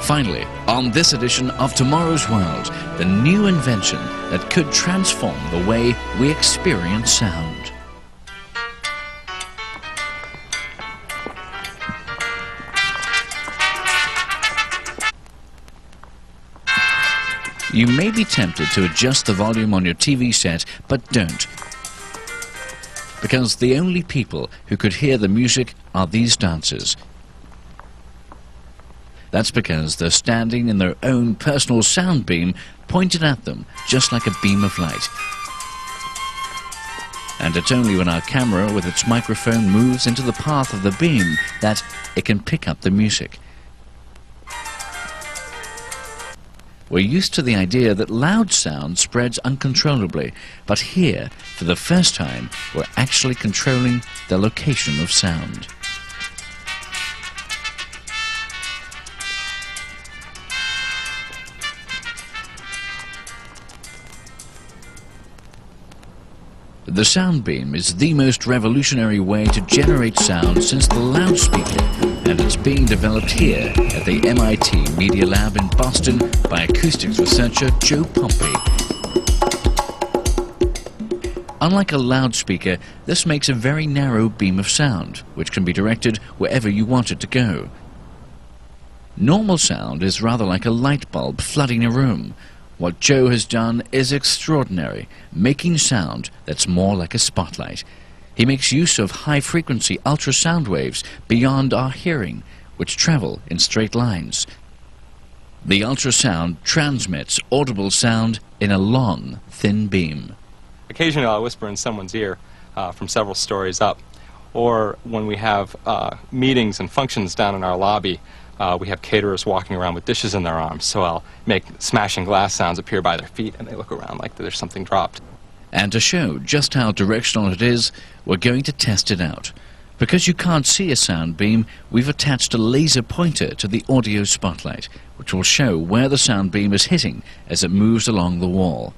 Finally, on this edition of Tomorrow's World, the new invention that could transform the way we experience sound. You may be tempted to adjust the volume on your TV set, but don't. Because the only people who could hear the music are these dancers. That's because they're standing in their own personal sound beam pointed at them, just like a beam of light. And it's only when our camera with its microphone moves into the path of the beam that it can pick up the music. We're used to the idea that loud sound spreads uncontrollably, but here, for the first time, we're actually controlling the location of sound. The sound beam is the most revolutionary way to generate sound since the loudspeaker, and it's being developed here at the MIT Media Lab in Boston by acoustics researcher Joe Pompey. Unlike a loudspeaker, this makes a very narrow beam of sound, which can be directed wherever you want it to go. Normal sound is rather like a light bulb flooding a room. What Joe has done is extraordinary, making sound that's more like a spotlight. He makes use of high-frequency ultrasound waves beyond our hearing, which travel in straight lines. The ultrasound transmits audible sound in a long, thin beam. Occasionally I'll whisper in someone's ear from several stories up. Or when we have meetings and functions down in our lobby, we have caterers walking around with dishes in their arms, so I'll make smashing glass sounds appear by their feet, and they look around like there's something dropped. And to show just how directional it is, we're going to test it out. Because you can't see a sound beam, we've attached a laser pointer to the audio spotlight, which will show where the sound beam is hitting as it moves along the wall.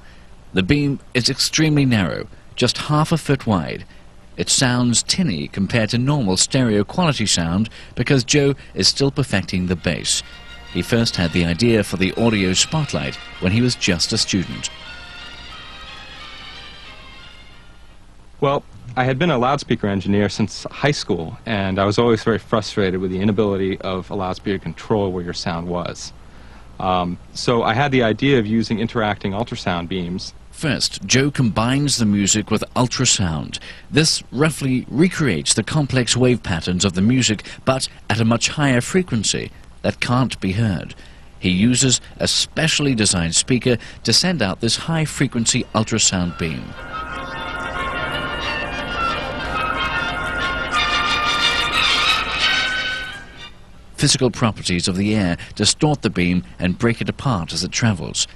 The beam is extremely narrow, just half a foot wide. It sounds tinny compared to normal stereo quality sound because Joe is still perfecting the bass. He first had the idea for the audio spotlight when he was just a student. Well, I had been a loudspeaker engineer since high school, and I was always very frustrated with the inability of a loudspeaker to control where your sound was. So I had the idea of using interacting ultrasound beams. First, Joe combines the music with ultrasound. This roughly recreates the complex wave patterns of the music, but at a much higher frequency that can't be heard. He uses a specially designed speaker to send out this high-frequency ultrasound beam. Physical properties of the air distort the beam and break it apart as it travels.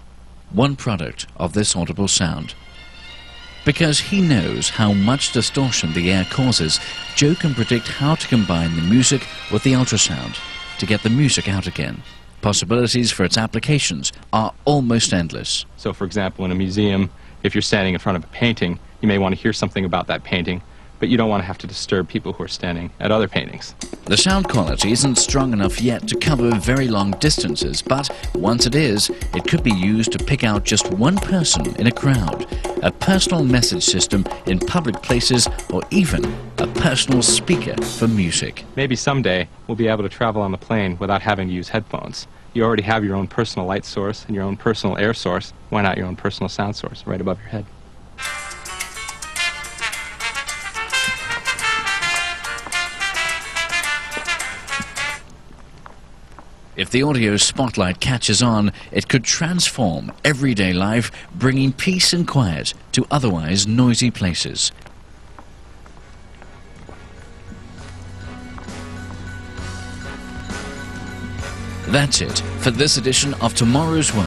One product of this audible sound. Because he knows how much distortion the air causes, Joe can predict how to combine the music with the ultrasound to get the music out again. Possibilities for its applications are almost endless. So, for example, in a museum, if you're standing in front of a painting, you may want to hear something about that painting, but you don't want to have to disturb people who are standing at other paintings. The sound quality isn't strong enough yet to cover very long distances, but once it is, it could be used to pick out just one person in a crowd, a personal message system in public places, or even a personal speaker for music. Maybe someday we'll be able to travel on the plane without having to use headphones. You already have your own personal light source and your own personal air source. Why not your own personal sound source right above your head? If the audio spotlight catches on, it could transform everyday life, bringing peace and quiet to otherwise noisy places. That's it for this edition of Tomorrow's World.